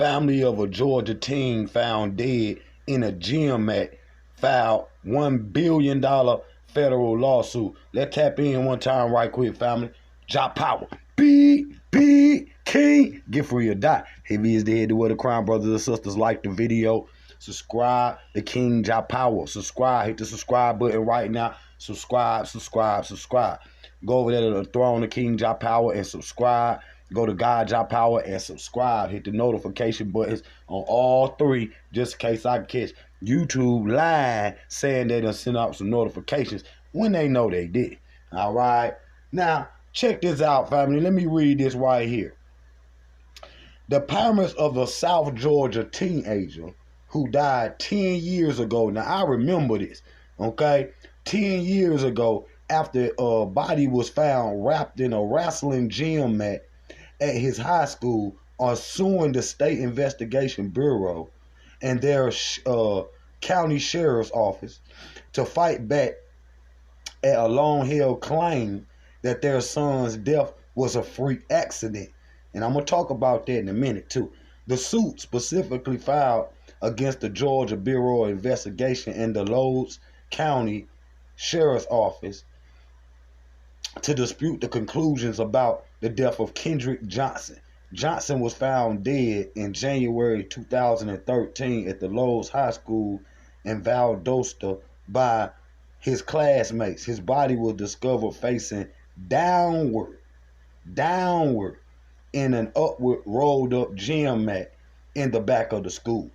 family of a Georgia teen found dead in a gym mat filed $1 billion federal lawsuit. Let's tap in one time right quick, family. Job power. Big King. Get free or die. Heavy is the head to where the crime, brothers and sisters. Like the video. Subscribe. The King Job Power. Subscribe. Hit the subscribe button right now. Subscribe. Go over there to the throne of King Job Power and subscribe. Go to God Job Power and subscribe. Hit the notification buttons on all three, just in case I catch YouTube lying, saying they done sent out some notifications when they know they did. All right. Now, check this out, family. Let me read this right here. The parents of a South Georgia teenager who died 10 years ago. Now, I remember this, okay? 10 years ago, after a body was found wrapped in a wrestling gym mat at his high school, are suing the State Investigation Bureau and their county sheriff's office to fight back at a long-held claim that their son's death was a freak accident. And I'm going to talk about that in a minute, too. The suit specifically filed against the Georgia Bureau of Investigation and the Lowndes County Sheriff's Office to dispute the conclusions about the death of Kendrick Johnson. Johnson was found dead in January 2013 at the Lowndes High School in Valdosta by his classmates. His body was discovered facing downward in an upward rolled up gym mat in the back of the school.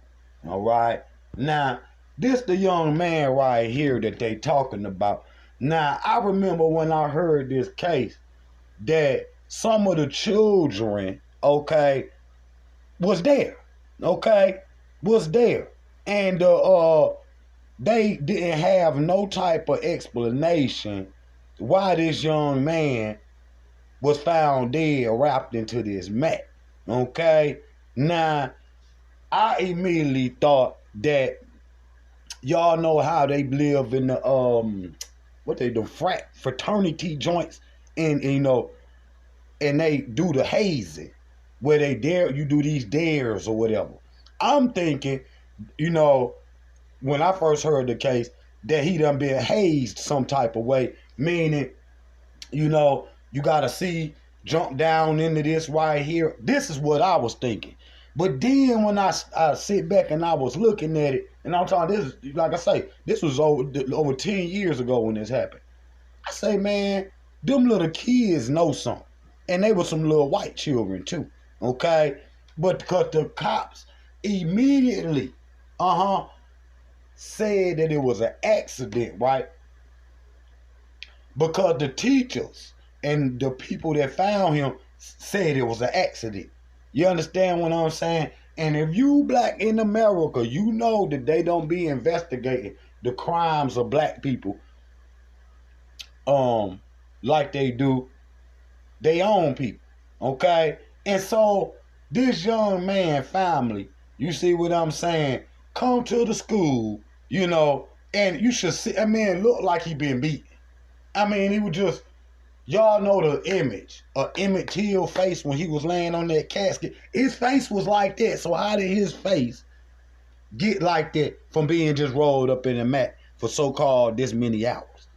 All right. Now, this the young man right here that they talking about. Now, I remember when I heard this case that some of the children, okay, was there. And they didn't have no type of explanation why this young man was found dead wrapped into this mat. Okay? Now, I immediately thought that y'all know how they live in the fraternity joints, and you know, and they do the hazing where you do these dares or whatever. I'm thinking, you know, when I first heard the case, that he done been hazed some type of way, meaning, you know, you gotta jump down into this right here. This is what I was thinking. But then when I sit back and I was looking at it, and I'm talking this, like I say, this was over 10 years ago when this happened. I say, man, them little kids know something. And they were some little white children too, okay? But because the cops immediately, said that it was an accident, right? Because the teachers and the people that found him said it was an accident. You understand what I'm saying? And if you black in America, you know that they don't be investigating the crimes of black people like they do their own people, okay? And so this young man family, you see what I'm saying, come to the school, you know, and you should see, that man looked like he been beaten. I mean, he was just, y'all know the image of Emmett Till's face when he was laying on that casket. His face was like that. So how did his face get like that from being just rolled up in a mat for so-called this many hours?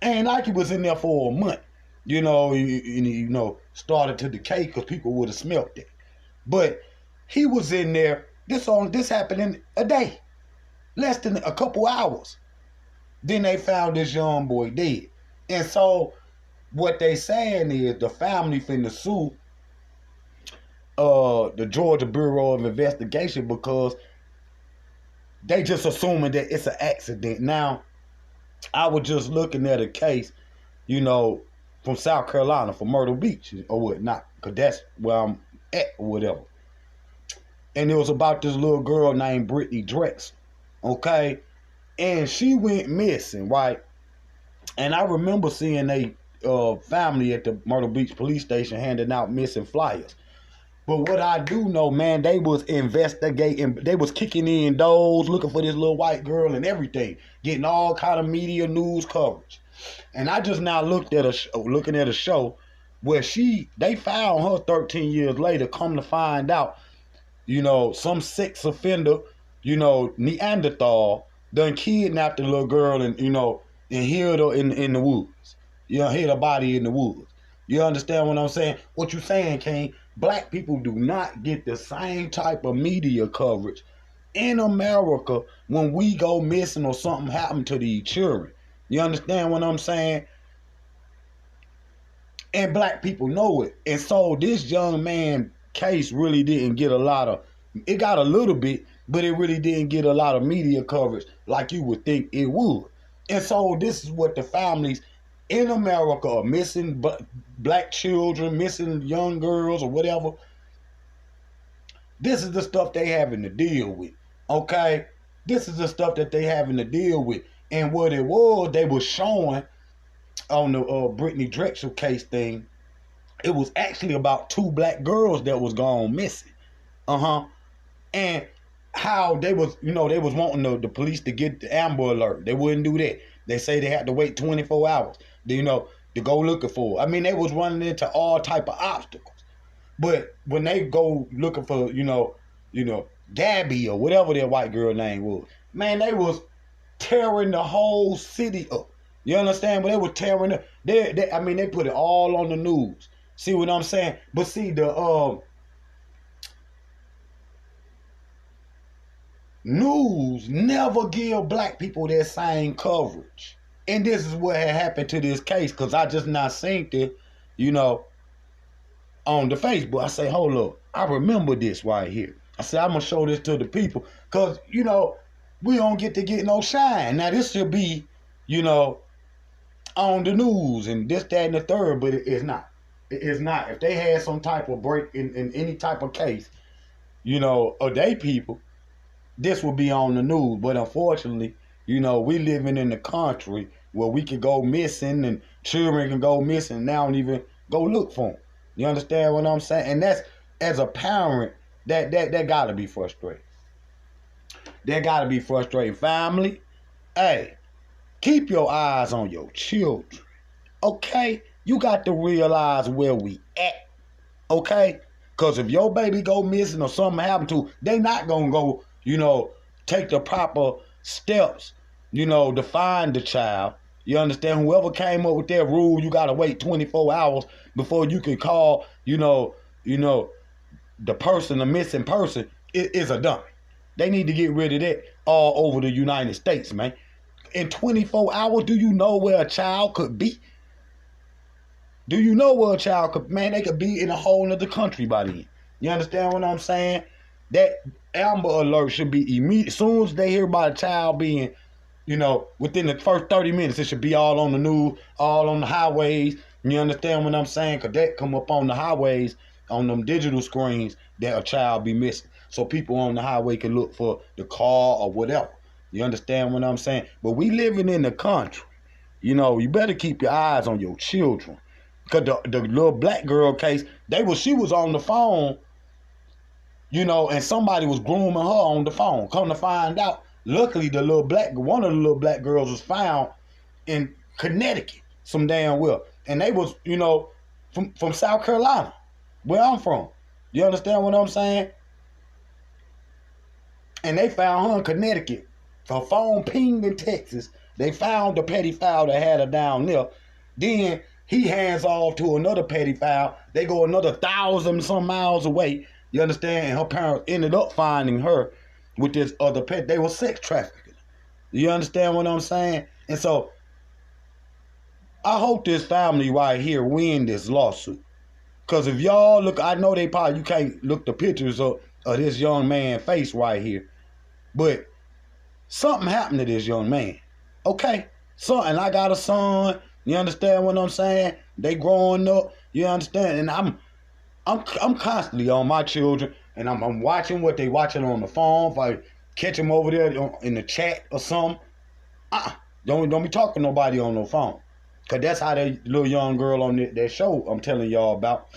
Ain't like he was in there for a month, you know, started to decay because people would have smelt it. But he was in there. This happened in a day, less than a couple hours. Then they found this young boy dead. And so what they saying is the family finna sue the Georgia Bureau of Investigation because they just assuming that it's an accident. Now, I was just looking at a case, you know, from South Carolina, from Myrtle Beach or whatnot, because that's where I'm at or whatever. And it was about this little girl named Brittany Drexel, okay? And she went missing, right? And I remember seeing a family at the Myrtle Beach police station handing out missing flyers. But what I do know, man, they was investigating, they was kicking in doors, looking for this little white girl and everything, getting all kind of media news coverage. And I just now looking at a show where they found her 13 years later, come to find out some sex offender, Neanderthal, done kidnapped the little girl and hid her in the woods. Hid her body in the woods. You understand what I'm saying? What you saying, King? Black people do not get the same type of media coverage in America when we go missing or something happened to these children. You understand what I'm saying? And black people know it. And so this young man case really didn't get it got a little bit, but it really didn't get a lot of media coverage like you would think it would. And so this is what the families in America are missing, black children, missing young girls or whatever. This is the stuff they having to deal with, okay? This is the stuff that they having to deal with. And what it was, they were showing on the Brittany Drexel case thing, it was actually about 2 black girls that was gone missing. And how they was wanting the police to get the Amber Alert. They wouldn't do that. They say they had to wait 24 hours, to go looking for it. I mean, they was running into all type of obstacles. But when they go looking for, Gabby or whatever that white girl name was, man, they was tearing the whole city up. You understand? But they were tearing it. They put it all on the news. See what I'm saying? But see, the news never give black people that same coverage. And this is what had happened to this case, because I just not seen it, on the Facebook. I say, hold up, I remember this right here. I said, I'm going to show this to the people, because, we don't get no shine. Now, this should be, on the news and this, that, and the third, but it is not. It is not. If they had some type of break in any type of case, of they people, this would be on the news. But unfortunately, we living in the country where we can go missing and children can go missing and now don't even go look for them. You understand what I'm saying? And that's, as a parent, that gotta be frustrating. That gotta be frustrating. Family, hey, keep your eyes on your children, okay? You got to realize where we at, okay? Because if your baby go missing or something happen to, they not going to go, take the proper steps, to find the child. You understand? Whoever came up with that rule, you got to wait 24 hours before you can call, the person, the missing person, is a dummy. They need to get rid of that all over the United States, man. In 24 hours, do you know where a child could be? Do you know where a child could, man, they could be in a whole other country by then. You understand what I'm saying? That Amber Alert should be immediate. As soon as they hear about a child being, within the first 30 minutes, it should be all on the news, all on the highways. You understand what I'm saying? Because that come up on the highways, on them digital screens, that a child be missing. So people on the highway can look for the car or whatever. You understand what I'm saying? But we living in the country. You better keep your eyes on your children. Because the little black girl case, she was on the phone, and somebody was grooming her on the phone. Come to find out, luckily one of the little black girls was found in Connecticut, some damn well. And they was, from South Carolina, where I'm from. You understand what I'm saying? And they found her in Connecticut. Her phone pinged in Texas. They found the pedophile that had her down there. Then he hands off to another pedophile. They go another 1,000 some miles away. You understand? And her parents ended up finding her with this other pet. They were sex trafficking. You understand what I'm saying? And so I hope this family right here win this lawsuit. Because if y'all look, I know you can't look the pictures of this young man's face right here. But something happened to this young man. Okay? And I got a son. You understand what I'm saying? They growing up. You understand? And I'm constantly on my children, and I'm watching what they watching on the phone. If I catch them over there in the chat or something, don't be talking to nobody on no phone. Because that's how that little young girl on that show I'm telling y'all about,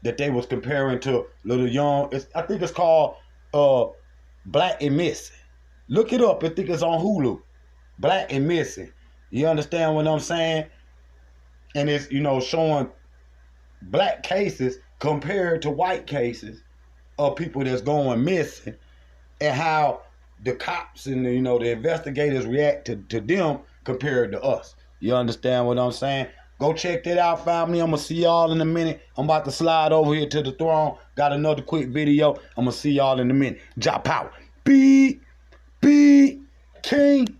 that they was comparing to little young, I think it's called Black and Missing. Look it up. I think it's on Hulu. Black and Missing. You understand what I'm saying? And it's, showing black cases compared to white cases, of people that's going missing and how the cops and the investigators react to them compared to us. You understand what I'm saying? Go check that out, family. I'm going to see y'all in a minute. I'm about to slide over here to the throne. Got another quick video. I'm going to see y'all in a minute. Drop power. Be King.